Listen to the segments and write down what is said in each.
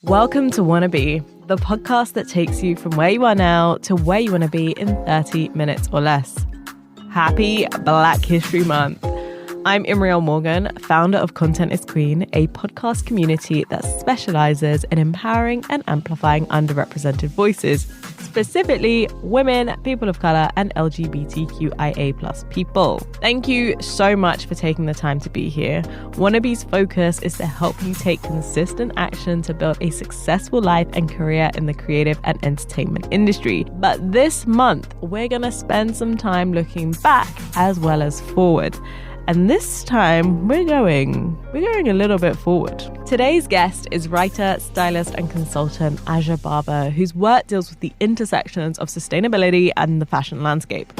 Welcome to Wannabe, the podcast that takes you from where you are now to where you want to be in 30 minutes or less. Happy Black History Month. I'm Imriel Morgan, founder of Content is Queen, a podcast community that specialises in empowering and amplifying underrepresented voices, specifically women, people of colour, and LGBTQIA plus people. Thank you so much for taking the time to be here. Wannabe's focus is to help you take consistent action to build a successful life and career in the creative and entertainment industry. But this month, we're going to spend some time looking back as well as forward. And this time, we're going a little bit forward. Today's guest is writer, stylist, and consultant Aja Barber, whose work deals with the intersections of sustainability and the fashion landscape.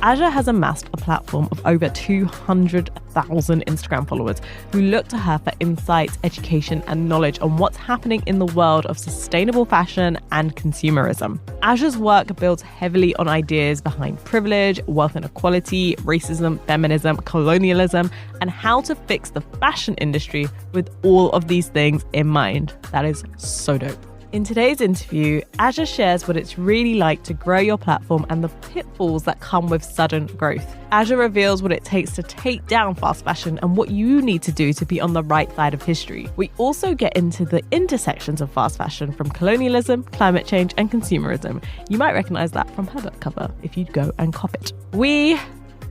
Aja has amassed a platform of over 200,000 Instagram followers who look to her for insights, education, and knowledge on what's happening in the world of sustainable fashion and consumerism. Aja's work builds heavily on ideas behind privilege, wealth inequality, racism, feminism, colonialism, and how to fix the fashion industry with all of these things in mind. That is so dope. In today's interview, Aja shares what it's really like to grow your platform and the pitfalls that come with sudden growth. Aja reveals what it takes to take down fast fashion and what you need to do to be on the right side of history. We also get into the intersections of fast fashion from colonialism, climate change, and consumerism. You might recognize that from her book cover if you go and cop it. We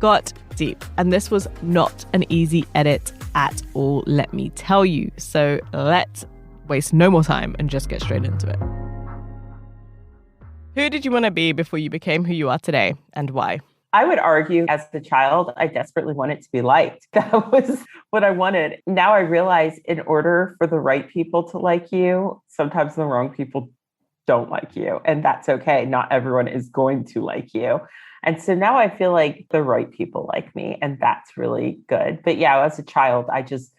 got deep, and this was not an easy edit at all, let me tell you. So let's waste no more time and just get straight into it. Who did you want to be before you became who you are today, and why? I would argue as a child, I desperately wanted to be liked. That was what I wanted. Now I realize in order for the right people to like you, sometimes the wrong people don't like you. And that's okay. Not everyone is going to like you. And so now I feel like the right people like me, and that's really good. But yeah, as a child, I just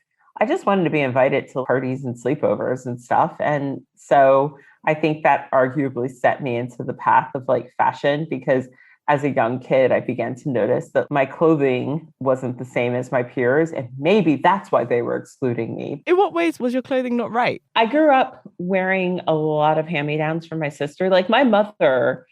wanted to be invited to parties and sleepovers and stuff. And so I think that arguably set me into the path of like fashion, because as a young kid, I began to notice that my clothing wasn't the same as my peers. And maybe that's why they were excluding me. In what ways was your clothing not right? I grew up wearing a lot of hand-me-downs from my sister. Like my mother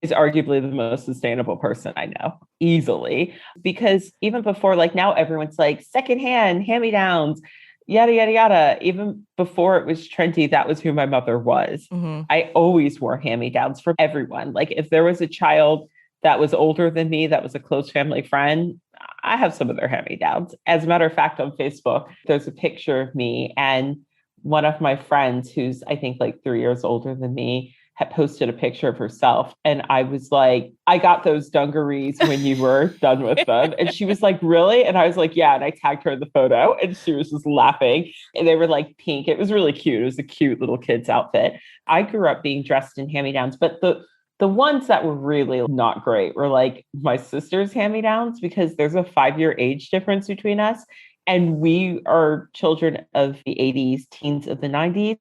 is arguably the most sustainable person I know, easily. Because even before, like now everyone's like secondhand, hand-me-downs, yada, yada, yada. Even before it was trendy, that was who my mother was. Mm-hmm. I always wore hand-me-downs from everyone. Like if there was a child that was older than me, that was a close family friend, I have some of their hand-me-downs. As a matter of fact, on Facebook, there's a picture of me and one of my friends who's, I think, like 3 years older than me, had posted a picture of herself. And I was like, I got those dungarees when you were done with them. And she was like, really? And I was like, yeah. And I tagged her in the photo and she was just laughing. And they were like pink. It was really cute. It was a cute little kid's outfit. I grew up being dressed in hand-me-downs, but the ones that were really not great were like my sister's hand-me-downs, because there's a 5-year age difference between us. And we are children of the 80s, teens of the 90s.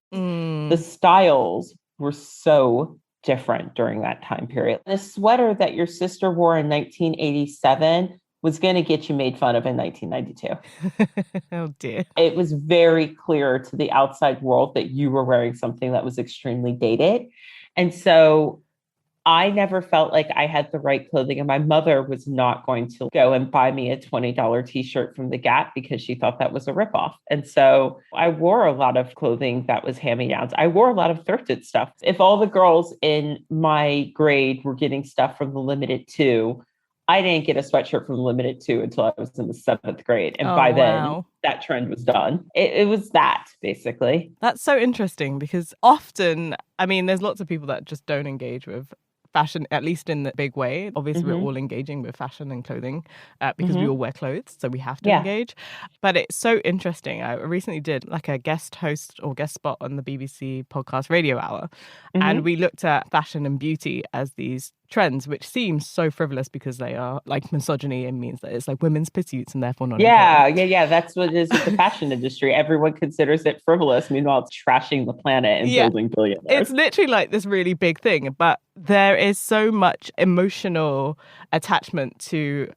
The styles were so different during that time period. The sweater that your sister wore in 1987 was going to get you made fun of in 1992. Oh dear. It was very clear to the outside world that you were wearing something that was extremely dated. And so I never felt like I had the right clothing, and my mother was not going to go and buy me a $20 t-shirt from the Gap because she thought that was a ripoff. And so I wore a lot of clothing that was hand-me-downs. I wore a lot of thrifted stuff. If all the girls in my grade were getting stuff from the Limited 2, I didn't get a sweatshirt from the Limited 2 until I was in the 7th grade. And by then, that trend was done. It was that, basically. That's so interesting, because often, I mean, there's lots of people that just don't engage with fashion, at least in the big way. Obviously, we're all engaging with fashion and clothing because we all wear clothes, so we have to engage. But it's so interesting. I recently did like a guest host or guest spot on the BBC podcast Radio Hour, and we looked at fashion and beauty as these trends, which seems so frivolous because they are like misogyny and means that it's like women's pursuits and therefore not important. Yeah. That's what it is with the fashion industry. Everyone considers it frivolous. Meanwhile, it's trashing the planet and building billionaires. It's literally like this really big thing, but there is so much emotional attachment to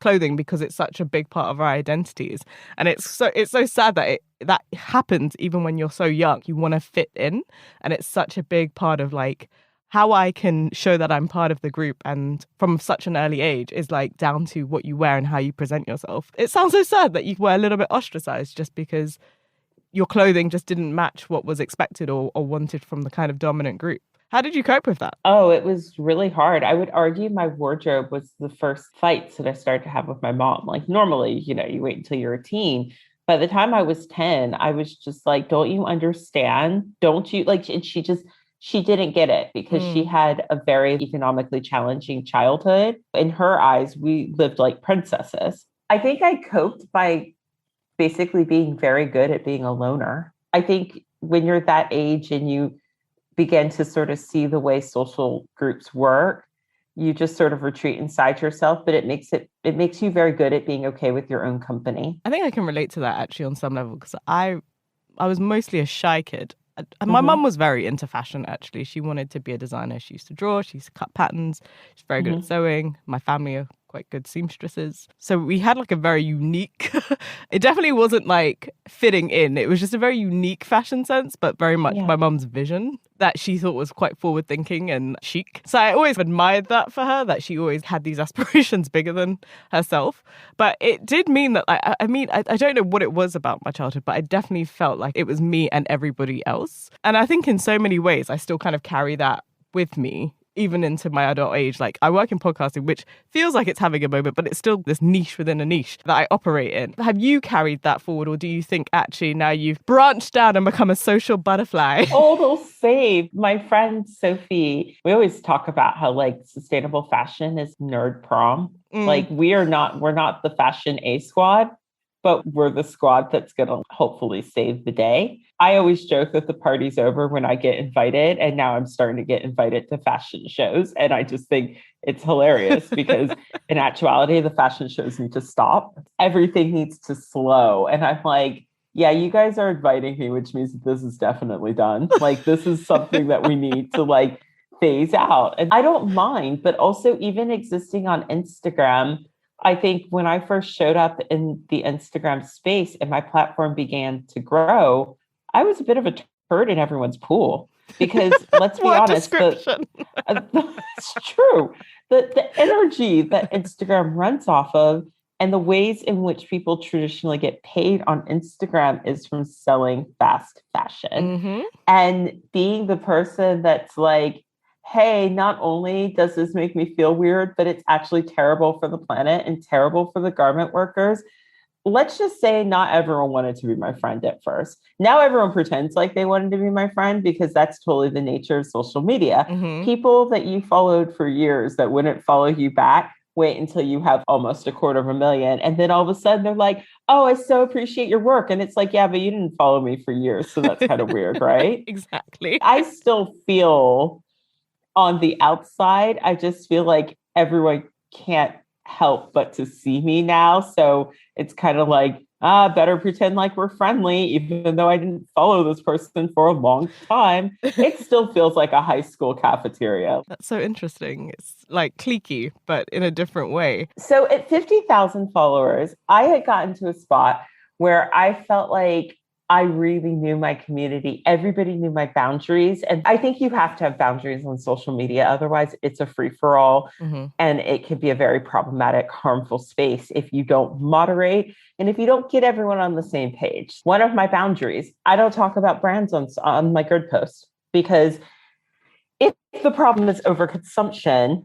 clothing because it's such a big part of our identities. And it's so sad that that happens even when you're so young. You want to fit in, and it's such a big part of like how I can show that I'm part of the group, and from such an early age is like down to what you wear and how you present yourself. It sounds so sad that you were a little bit ostracized just because your clothing just didn't match what was expected or wanted from the kind of dominant group. How did you cope with that? Oh, it was really hard. I would argue my wardrobe was the first fights that I started to have with my mom. Like normally, you wait until you're a teen. By the time I was 10, I was just like, don't you understand? Don't you like, and she didn't get it because she had a very economically challenging childhood. In her eyes, we lived like princesses. I think I coped by basically being very good at being a loner. I think when you're that age and you begin to sort of see the way social groups work, you just sort of retreat inside yourself, but it makes you very good at being okay with your own company. I think I can relate to that actually on some level because I was mostly a shy kid. And my mum was very into fashion, actually. She wanted to be a designer. She used to draw. She used to cut patterns. She's very good at sewing. My family are quite good seamstresses. So we had like a very unique, it definitely wasn't like fitting in. It was just a very unique fashion sense, but very much my mum's vision that she thought was quite forward thinking and chic. So I always admired that for her, that she always had these aspirations bigger than herself. But it did mean that, I don't know what it was about my childhood, but I definitely felt like it was me and everybody else. And I think in so many ways, I still kind of carry that with me even into my adult age. Like I work in podcasting, which feels like it's having a moment, but it's still this niche within a niche that I operate in. Have you carried that forward, or do you think actually now you've branched out and become a social butterfly? Oh, they'll save. My friend Sophie, we always talk about how like sustainable fashion is nerd prom. Like we're not the fashion A squad, but we're the squad that's going to hopefully save the day. I always joke that the party's over when I get invited, and now I'm starting to get invited to fashion shows. And I just think it's hilarious because in actuality, the fashion shows need to stop. Everything needs to slow. And I'm like, yeah, you guys are inviting me, which means that this is definitely done. Like this is something that we need to like phase out. And I don't mind, but also even existing on Instagram, I think when I first showed up in the Instagram space and my platform began to grow, I was a bit of a turd in everyone's pool because let's be honest, it's true. The energy that Instagram runs off of and the ways in which people traditionally get paid on Instagram is from selling fast fashion and being the person that's like, hey, not only does this make me feel weird, but it's actually terrible for the planet and terrible for the garment workers. Let's just say not everyone wanted to be my friend at first. Now everyone pretends like they wanted to be my friend because that's totally the nature of social media. People that you followed for years that wouldn't follow you back, wait until you have almost 250,000. And then all of a sudden they're like, oh, I so appreciate your work. And it's like, yeah, but you didn't follow me for years. So that's kind of weird, right? Exactly. I still feel on the outside, I just feel like everyone can't help but to see me now. So it's kind of like, better pretend like we're friendly, even though I didn't follow this person for a long time. It still feels like a high school cafeteria. That's so interesting. It's like cliquey, but in a different way. So at 50,000 followers, I had gotten to a spot where I felt like I really knew my community. Everybody knew my boundaries. And I think you have to have boundaries on social media. Otherwise, it's a free-for-all. And it can be a very problematic, harmful space if you don't moderate and if you don't get everyone on the same page. One of my boundaries, I don't talk about brands on my grid post, because if the problem is overconsumption,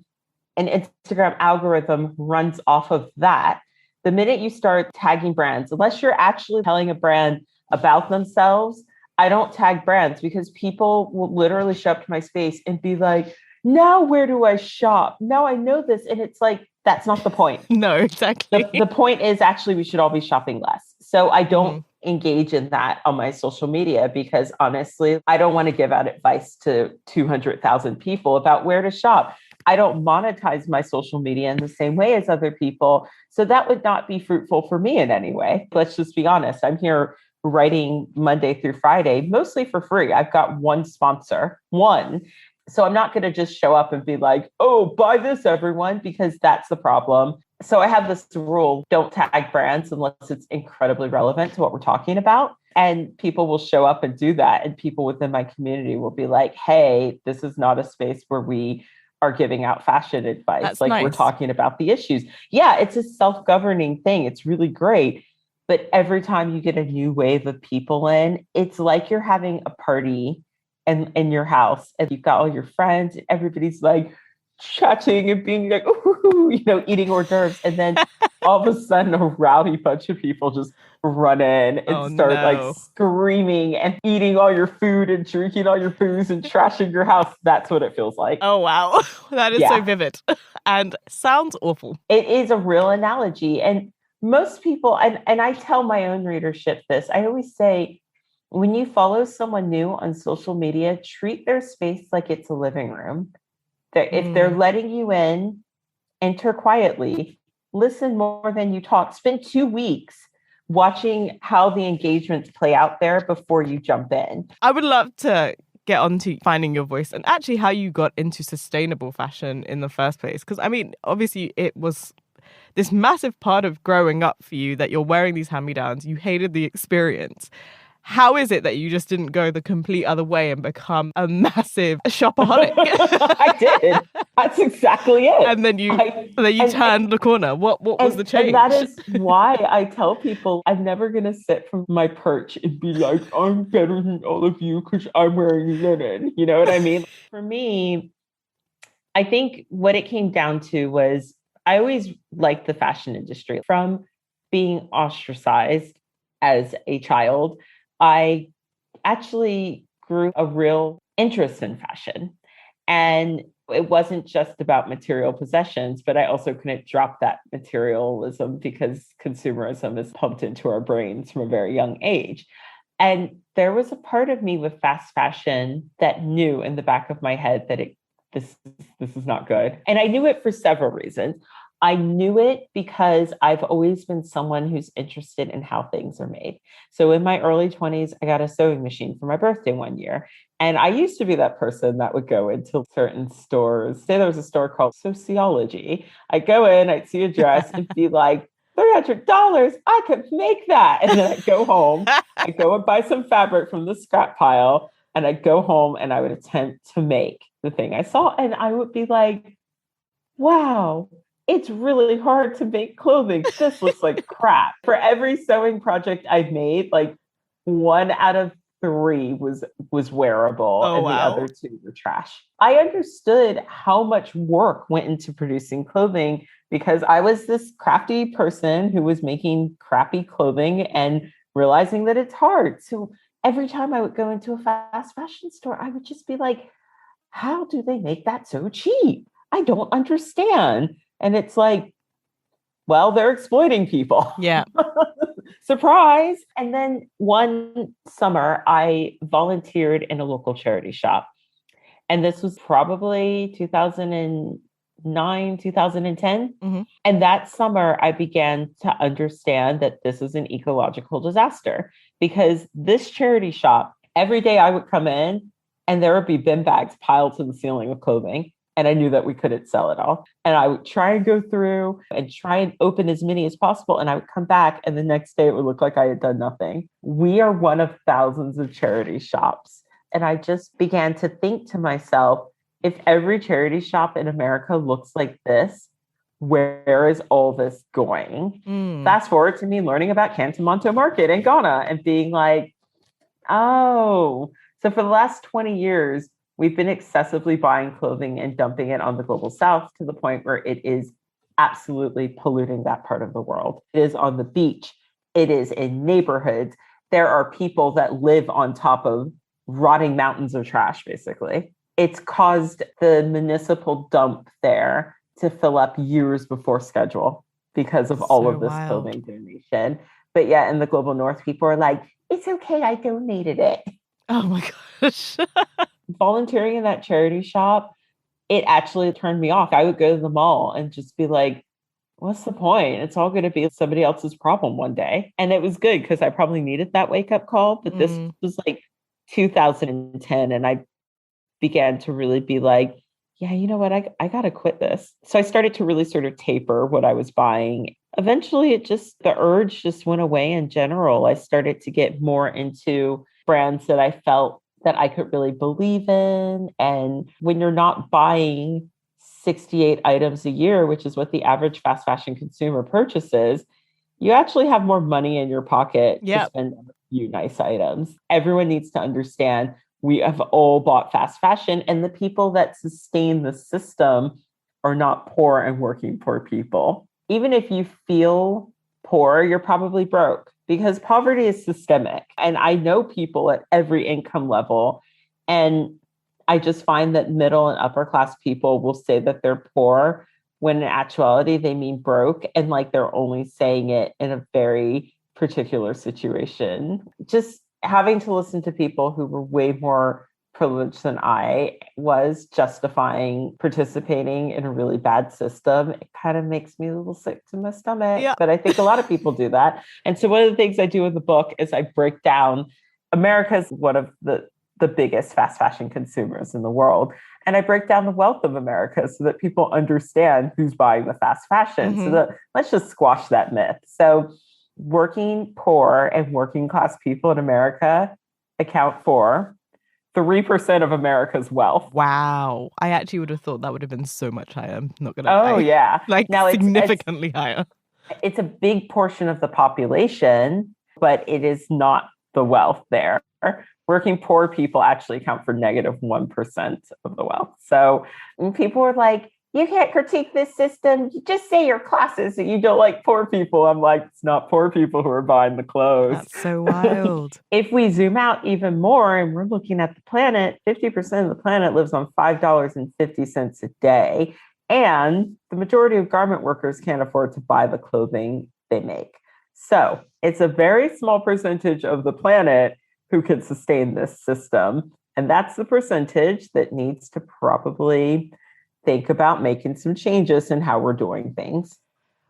an Instagram algorithm runs off of that. The minute you start tagging brands, unless you're actually telling a brand about themselves, I don't tag brands, because people will literally show up to my space and be like, now where do I shop? Now I know this. And it's like, that's not the point. No, exactly. The point is actually we should all be shopping less. So I don't engage in that on my social media, because honestly, I don't want to give out advice to 200,000 people about where to shop. I don't monetize my social media in the same way as other people. So that would not be fruitful for me in any way. Let's just be honest. I'm here writing Monday through Friday, mostly for free. I've got one sponsor, one. So I'm not going to just show up and be like, oh, buy this, everyone, because that's the problem. So I have this rule, don't tag brands unless it's incredibly relevant to what we're talking about. And people will show up and do that. And people within my community will be like, hey, this is not a space where we are giving out fashion advice. That's like nice. We're talking about the issues. Yeah, it's a self-governing thing. It's really great. But every time you get a new wave of people in, it's like you're having a party in your house and you've got all your friends and everybody's like chatting and being like, ooh, eating hors d'oeuvres. And then all of a sudden a rowdy bunch of people just run in and start like screaming and eating all your food and drinking all your booze and trashing your house. That's what it feels like. Oh, wow. That is so vivid and sounds awful. It is a real analogy. And most people, and I tell my own readership this, I always say, when you follow someone new on social media, treat their space like it's a living room. If they're letting you in, enter quietly, listen more than you talk. Spend 2 weeks watching how the engagements play out there before you jump in. I would love to get onto finding your voice and actually how you got into sustainable fashion in the first place. Because, I mean, obviously it was this massive part of growing up for you that you're wearing these hand-me-downs. You hated the experience. How is it that you just didn't go the complete other way and become a massive shopaholic? I did. That's exactly it. And then you turned the corner. What was the change? And that is why I tell people I'm never going to sit from my perch and be like, I'm better than all of you because I'm wearing linen. You know what I mean? For me, I think what it came down to was I always liked the fashion industry. From being ostracized as a child, I actually grew a real interest in fashion. And it wasn't just about material possessions, but I also couldn't drop that materialism because consumerism is pumped into our brains from a very young age. And there was a part of me with fast fashion that knew in the back of my head that this is not good. And I knew it for several reasons. I knew it because I've always been someone who's interested in how things are made. So in my early 20s, I got a sewing machine for my birthday one year. And I used to be that person that would go into certain stores. Say there was a store called Sociology. I'd go in, I'd see a dress and be like, $300, I could make that. And then I'd go home, I'd go and buy some fabric from the scrap pile, and I'd go home and I would attempt to make the thing I saw. And I would be like, wow, it's really hard to make clothing. This looks like crap. For every sewing project I've made, like 1 out of 3 was wearable, and the other 2 were trash. I understood how much work went into producing clothing because I was this crafty person who was making crappy clothing and realizing that it's hard. So every time I would go into a fast fashion store, I would just be like, how do they make that so cheap? I don't understand. And it's like, well, they're exploiting people. Yeah. Surprise. And then one summer, I volunteered in a local charity shop. And this was probably 2009, 2010. Mm-hmm. And that summer, I began to understand that this was an ecological disaster because this charity shop, every day I would come in and there would be bin bags piled to the ceiling of clothing. And I knew that we couldn't sell it all. And I would try and go through and try and open as many as possible. And I would come back and the next day it would look like I had done nothing. We are one of thousands of charity shops. And I just began to think to myself, if every charity shop in America looks like this, where is all this going? Fast forward to me learning about Cantamonto Market in Ghana and being like, oh, so for the last 20 years, we've been excessively buying clothing and dumping it on the global south to the point where it is absolutely polluting that part of the world. It is on the beach. It is in neighborhoods. There are people that live on top of rotting mountains of trash, basically. It's caused the municipal dump there to fill up years before schedule because of all of this clothing donation. But yeah, in the global north, people are like, it's okay, I donated it. Oh my gosh. Volunteering in that charity shop, it actually turned me off. I would go to the mall and just be like, what's the point? It's all going to be somebody else's problem one day. And it was good because I probably needed that wake up call. But this was like 2010. And I began to really be like, yeah, you know what? I got to quit this. So I started to really sort of taper what I was buying. Eventually, the urge just went away in general. I started to get more into brands that I felt that I could really believe in. And when you're not buying 68 items a year, which is what the average fast fashion consumer purchases, you actually have more money in your pocket to Yeah. spend on a few nice items. Everyone needs to understand we have all bought fast fashion, and the people that sustain the system are not poor and working poor people. Even if you feel poor, you're probably broke because poverty is systemic. And I know people at every income level. And I just find that middle and upper class people will say that they're poor when in actuality they mean broke, and like they're only saying it in a very particular situation. Just having to listen to people who were way more privileged than I was justifying participating in a really bad system, it kind of makes me a little sick to my stomach. Yeah. But I think a lot of people do that. And so one of the things I do in the book is I break down America's one of the biggest fast fashion consumers in the world. And I break down the wealth of America so that people understand who's buying the fast fashion. So that let's just squash that myth. So working poor and working class people in America account for 3% of America's wealth. Wow. I actually would have thought that would have been so much higher. I'm not going to Oh, lie. yeah. Like now significantly higher. It's a big portion of the population, but it is not the wealth there. Working poor people actually account for negative 1% of the wealth. So when people are like, you can't critique this system, you just say your classes that you don't like poor people. I'm like, it's not poor people who are buying the clothes. That's so wild. If we zoom out even more and we're looking at the planet, 50% of the planet lives on $5.50 a day. And the majority of garment workers can't afford to buy the clothing they make. So it's a very small percentage of the planet who can sustain this system. And that's the percentage that needs to probably think about making some changes in how we're doing things.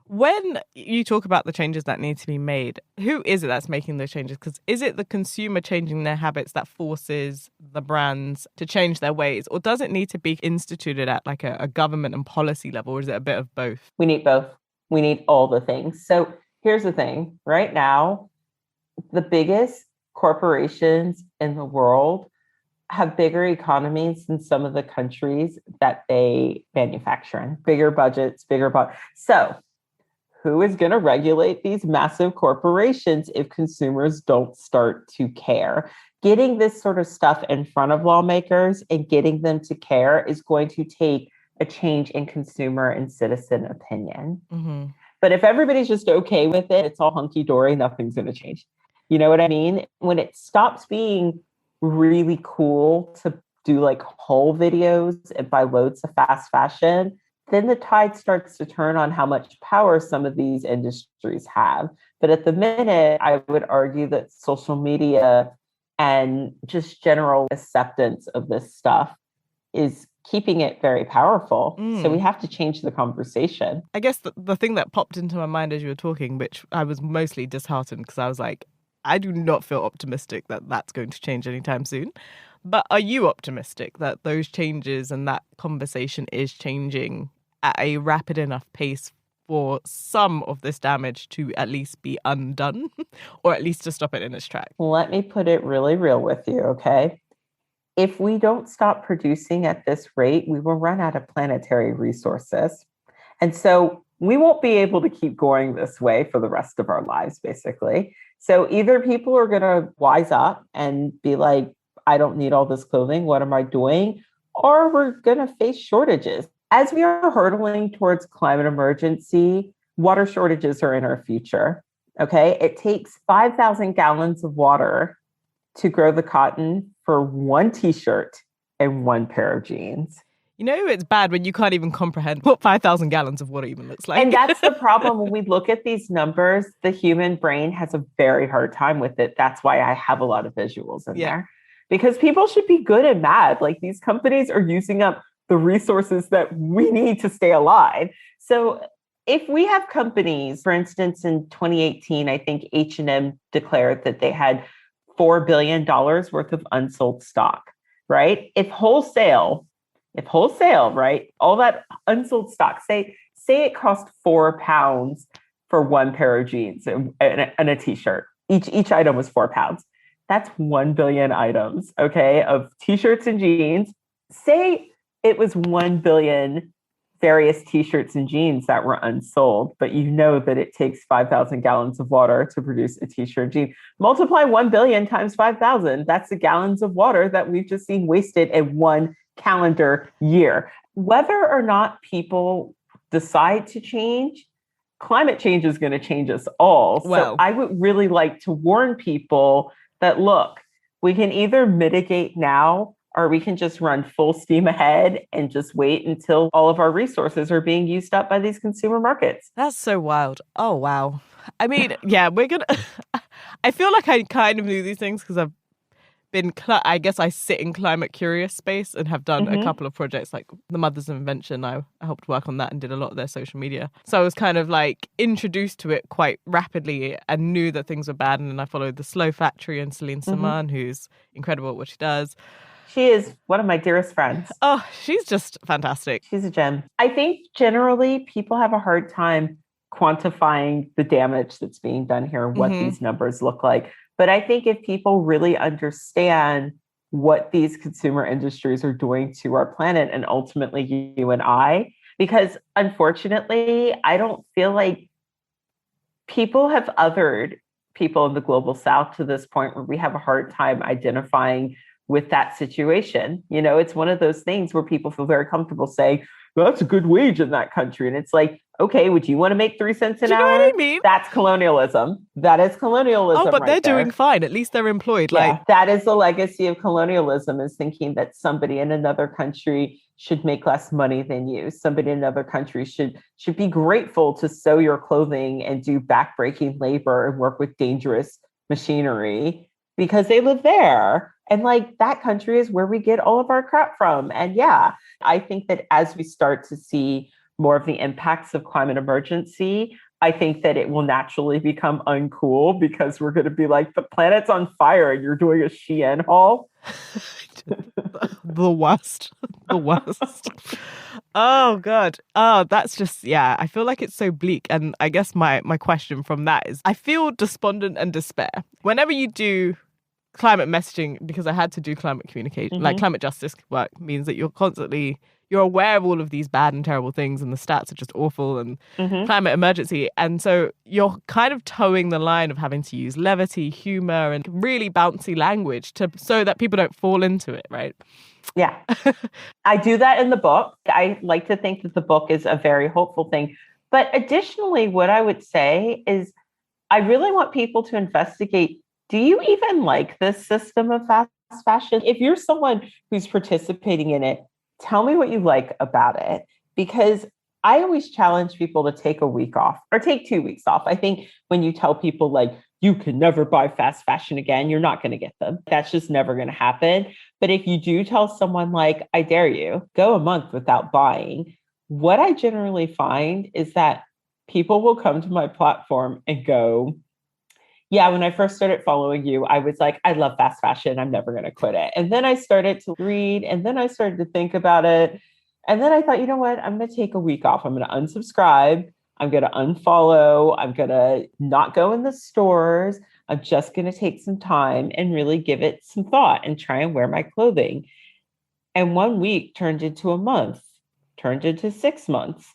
When you talk about the changes that need to be made, who is it that's making those changes? Because is it the consumer changing their habits that forces the brands to change their ways? Or does it need to be instituted at like a government and policy level? Or is it a bit of both? We need both. We need all the things. So here's the thing. Right now, the biggest corporations in the world have bigger economies than some of the countries that they manufacture in. Bigger budgets, So who is going to regulate these massive corporations if consumers don't start to care? Getting this sort of stuff in front of lawmakers and getting them to care is going to take a change in consumer and citizen opinion. Mm-hmm. But if everybody's just okay with it, it's all hunky-dory, nothing's going to change. You know what I mean? When it stops being really cool to do like haul videos and buy loads of fast fashion, then the tide starts to turn on how much power some of these industries have. But at the minute, I would argue that social media and just general acceptance of this stuff is keeping it very powerful. So we have to change the conversation. I guess the thing that popped into my mind as you were talking, which I was mostly disheartened because I was like, I do not feel optimistic that that's going to change anytime soon. But are you optimistic that those changes and that conversation is changing at a rapid enough pace for some of this damage to at least be undone or at least to stop it in its track? Let me put it really real with you, okay? If we don't stop producing at this rate, we will run out of planetary resources. And so we won't be able to keep going this way for the rest of our lives, basically. So either people are going to wise up and be like, I don't need all this clothing. What am I doing? Or we're going to face shortages. As we are hurtling towards climate emergency, water shortages are in our future. Okay. It takes 5,000 gallons of water to grow the cotton for one t-shirt and one pair of jeans. You know, it's bad when you can't even comprehend what 5,000 gallons of water even looks like. And that's the problem. When we look at these numbers, the human brain has a very hard time with it. That's why I have a lot of visuals in there. Because people should be good and mad. Like, these companies are using up the resources that we need to stay alive. So if we have companies, for instance, in 2018, I think H&M declared that they had $4 billion worth of unsold stock, right? If wholesale if wholesale, right? All that unsold stock, say it cost £4 for one pair of jeans and a t-shirt. Each item was £4. That's 1 billion items, okay, of t-shirts and jeans. Say it was 1 billion various t-shirts and jeans that were unsold, but you know that it takes 5,000 gallons of water to produce a t-shirt jean. Multiply 1 billion times 5,000. That's the gallons of water that we've just seen wasted in one calendar year. Whether or not people decide to change, climate change is going to change us all. So I would really like to warn people that, look, we can either mitigate now, or we can just run full steam ahead and just wait until all of our resources are being used up by these consumer markets. That's so wild. Oh, wow. I mean, yeah, I feel like I kind of knew these things because I've been, I guess I sit in climate curious space and have done a couple of projects like the Mothers of Invention. I helped work on that and did a lot of their social media. So I was kind of like introduced to it quite rapidly and knew that things were bad. And then I followed the Slow Factory and Celine Saman, who's incredible at what she does. She is one of my dearest friends. Oh, she's just fantastic. She's a gem. I think generally people have a hard time quantifying the damage that's being done here and what these numbers look like. But I think if people really understand what these consumer industries are doing to our planet and ultimately you and I, because unfortunately, I don't feel like people have othered people in the global South to this point where we have a hard time identifying with that situation. You know, it's one of those things where people feel very comfortable saying, well, that's a good wage in that country. And it's like, okay, would you want to make 3 cents an hour? You know what I mean? That's colonialism. That is colonialism. Oh, but they're there. doing fine. At least they're employed. Yeah, like that is the legacy of colonialism, is thinking that somebody in another country should make less money than you. Somebody in another country should be grateful to sew your clothing and do backbreaking labor and work with dangerous machinery because they live there. And like that country is where we get all of our crap from. And yeah, I think that as we start to see more of the impacts of climate emergency, I think that it will naturally become uncool because we're going to be like, the planet's on fire and you're doing a Shein haul. The worst. The worst. Oh, God. Oh, that's just, yeah, I feel like it's so bleak. And I guess my question from that is, I feel despondent and despair. Whenever you do climate messaging, because I had to do climate communication, like climate justice work means that you're aware of all of these bad and terrible things and the stats are just awful and climate emergency. And so you're kind of towing the line of having to use levity, humor, and really bouncy language so that people don't fall into it, right? Yeah. I do that in the book. I like to think that the book is a very hopeful thing. But additionally, what I would say is I really want people to investigate, do you even like this system of fast fashion? If you're someone who's participating in it, tell me what you like about it, because I always challenge people to take a week off or take 2 weeks off. I think when you tell people like, you can never buy fast fashion again, you're not going to get them. That's just never going to happen. But if you do tell someone like, I dare you, go a month without buying, what I generally find is that people will come to my platform and go, yeah, when I first started following you, I was like, I love fast fashion. I'm never going to quit it. And then I started to read and then I started to think about it. And then I thought, you know what? I'm going to take a week off. I'm going to unsubscribe. I'm going to unfollow. I'm going to not go in the stores. I'm just going to take some time and really give it some thought and try and wear my clothing. And 1 week turned into a month, turned into 6 months.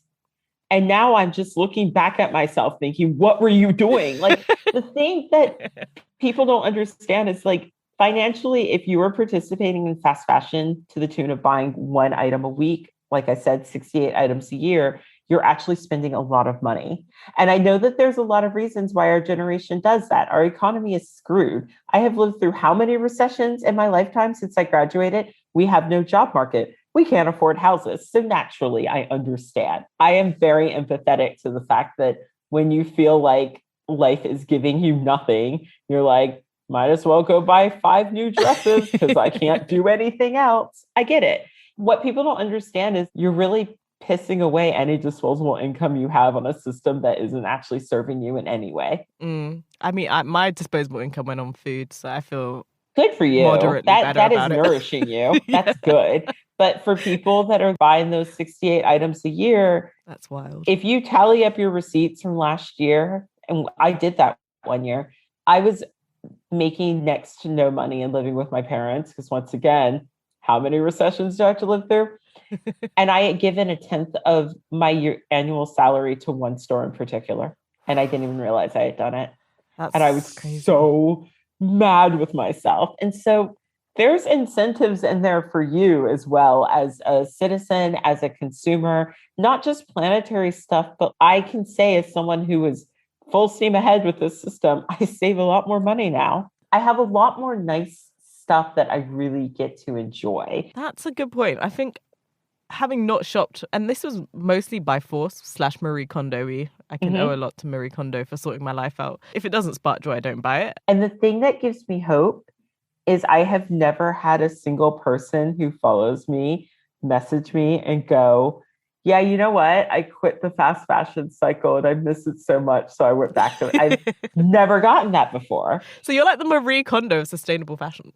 And now I'm just looking back at myself thinking, what were you doing? Like the thing that people don't understand is like financially, if you were participating in fast fashion to the tune of buying 1 item a week, like I said, 68 items a year, you're actually spending a lot of money. And I know that there's a lot of reasons why our generation does that. Our economy is screwed. I have lived through how many recessions in my lifetime since I graduated? We have no job market. We can't afford houses. So naturally, I understand. I am very empathetic to the fact that when you feel like life is giving you nothing, you're like, might as well go buy 5 new dresses because I can't do anything else. I get it. What people don't understand is you're really pissing away any disposable income you have on a system that isn't actually serving you in any way. I mean, my disposable income went on food, so I feel good for you. Moderately better that is about it. nourishing you. That's good. But for people that are buying those 68 items a year, that's wild. If you tally up your receipts from last year, and I did that one year, I was making next to no money and living with my parents. Because once again, how many recessions do I have to live through? And I had given 1/10 of my annual salary to one store in particular. And I didn't even realize I had done it. And I was crazy. So mad with myself. And so there's incentives in there for you as well as a citizen, as a consumer, not just planetary stuff, but I can say as someone who is full steam ahead with this system, I save a lot more money now. I have a lot more nice stuff that I really get to enjoy. That's a good point. I think having not shopped, and this was mostly by force / Marie Kondo-y. I can owe a lot to Marie Kondo for sorting my life out. If it doesn't spark joy, I don't buy it. And the thing that gives me hope is I have never had a single person who follows me message me and go, yeah, you know what? I quit the fast fashion cycle and I miss it so much. So I went back to it. I've never gotten that before. So you're like the Marie Kondo of sustainable fashion.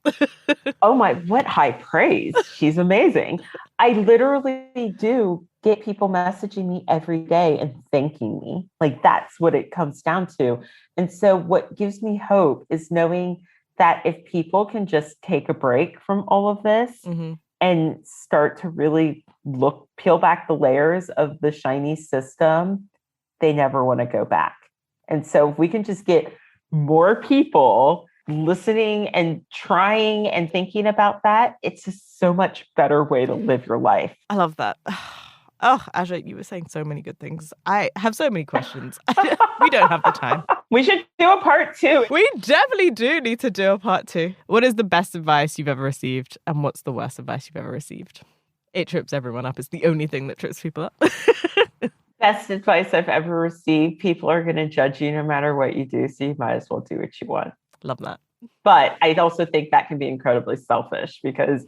Oh my, what high praise. She's amazing. I literally do get people messaging me every day and thanking me. Like that's what it comes down to. And so what gives me hope is knowing that if people can just take a break from all of this and start to really peel back the layers of the shiny system, they never want to go back. And so if we can just get more people listening and trying and thinking about that, it's just so much better way to live your life. I love that. Oh, Aja, you were saying so many good things. I have so many questions. We don't have the time. We should do a part 2. We definitely do need to do a part 2. What is the best advice you've ever received? And what's the worst advice you've ever received? It trips everyone up. It's the only thing that trips people up. Best advice I've ever received. People are going to judge you no matter what you do. So you might as well do what you want. Love that. But I also think that can be incredibly selfish because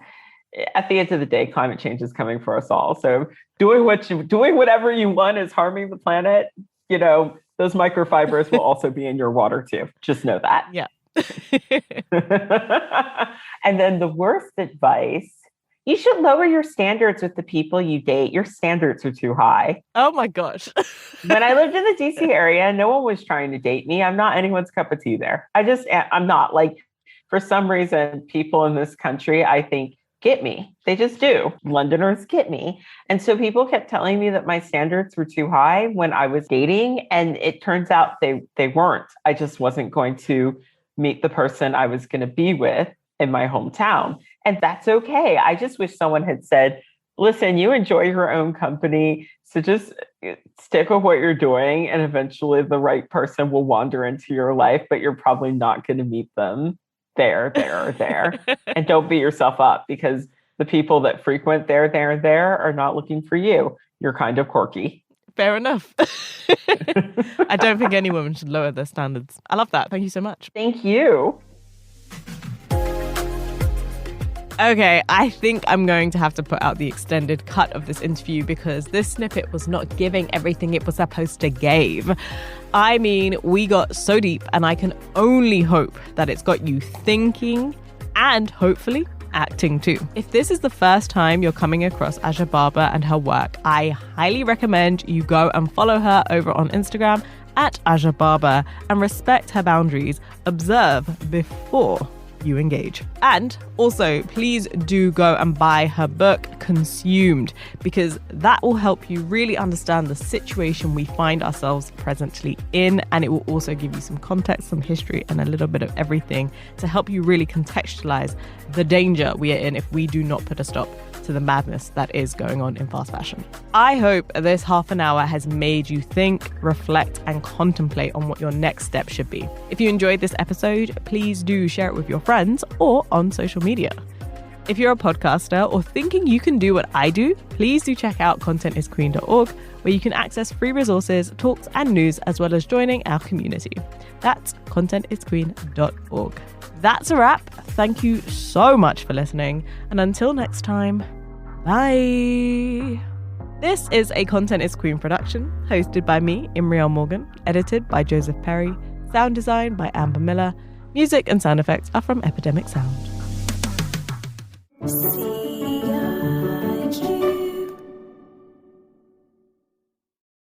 at the end of the day, climate change is coming for us all. So doing whatever you want is harming the planet. You know, those microfibers will also be in your water too. Just know that. Yeah. And then the worst advice, you should lower your standards with the people you date. Your standards are too high. Oh my gosh. When I lived in the DC area, no one was trying to date me. I'm not anyone's cup of tea there. I'm not. Like, for some reason, people in this country, I think, get me. They just do. Londoners get me. And so people kept telling me that my standards were too high when I was dating. And it turns out they weren't. I just wasn't going to meet the person I was going to be with in my hometown. And that's okay. I just wish someone had said, listen, you enjoy your own company. So just stick with what you're doing. And eventually the right person will wander into your life, but you're probably not going to meet them there. And don't beat yourself up because the people that frequent there are not looking for you. You're kind of quirky. Fair enough. I don't think any woman should lower their standards. I love that. Thank you so much. Thank you. Okay, I think I'm going to have to put out the extended cut of this interview because this snippet was not giving everything it was supposed to give. I mean, we got so deep, and I can only hope that it's got you thinking and hopefully acting too. If this is the first time you're coming across Aja Barber and her work, I highly recommend you go and follow her over on Instagram at Aja Barber and respect her boundaries. Observe before you engage. And also, please do go and buy her book, Consumed, because that will help you really understand the situation we find ourselves presently in. And it will also give you some context, some history, and a little bit of everything to help you really contextualize the danger we are in if we do not put a stop to the madness that is going on in fast fashion. I hope this half an hour has made you think, reflect, and contemplate on what your next step should be. If you enjoyed this episode, please do share it with your friends or on social media. If you're a podcaster or thinking you can do what I do, please do check out contentisqueen.org, where you can access free resources, talks, and news, as well as joining our community. That's contentisqueen.org. That's a wrap. Thank you so much for listening. And until next time, bye. This is a Content is Queen production, hosted by me, Imriel Morgan, edited by Joseph Perry, sound design by Amber Miller. Music and sound effects are from Epidemic Sound.